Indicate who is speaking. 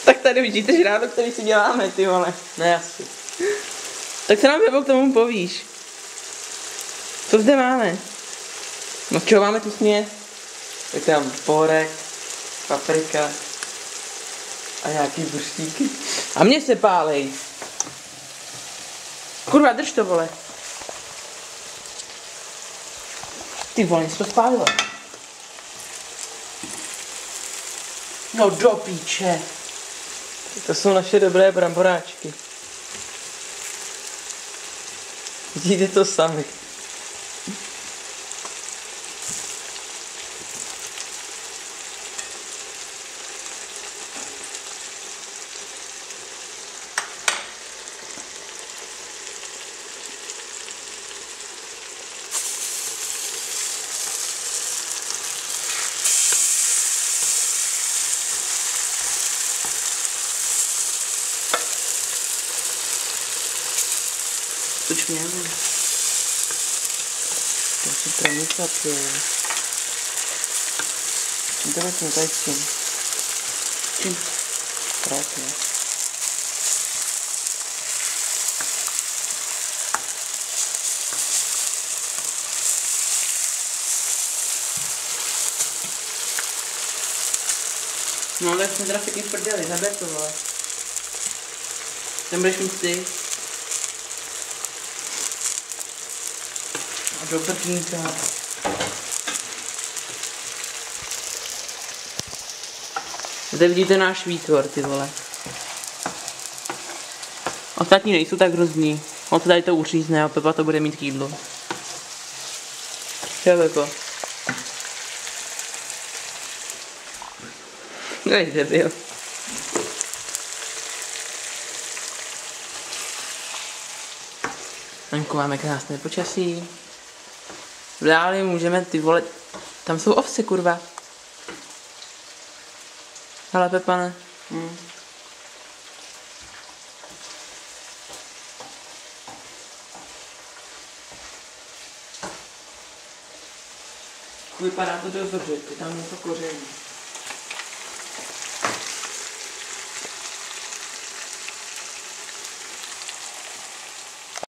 Speaker 1: Tak tady vidíte žrádlo, který si děláme, ty vole.
Speaker 2: Ne, asi.
Speaker 1: Tak se nám Pepo k tomu povíš. Co zde máme? No čeho máme tu směs?
Speaker 2: Tak tam pohorek, paprika a nějaký buřtíky.
Speaker 1: A mě se pálej. Kurva, drž to, vole. Ty vole, jsi to spálila. No do píče.
Speaker 2: To jsou naše dobré bramboráčky. Vidíte to sami.
Speaker 1: Toč mě.
Speaker 2: To si promíchat, jo. Jdeme tím tady čím.
Speaker 1: Čím?
Speaker 2: Tak, ne.
Speaker 1: No tak jsme teda všichni prdeli, zaber to, vole. Ten budeš mít ty. A do prdníka. Zde vidíte náš výtvor, ty vole. Ostatní nejsou tak hrozný. On se tady to uřízne a Pepa to bude mít k jídlu. Jo, Pepo. Ej, debil. Venku máme krásné počasí. V dáli můžeme, ty vole, tam jsou ovce, kurva. Ale Pepane. Vypadá to dost dobře, ty tam něco koření.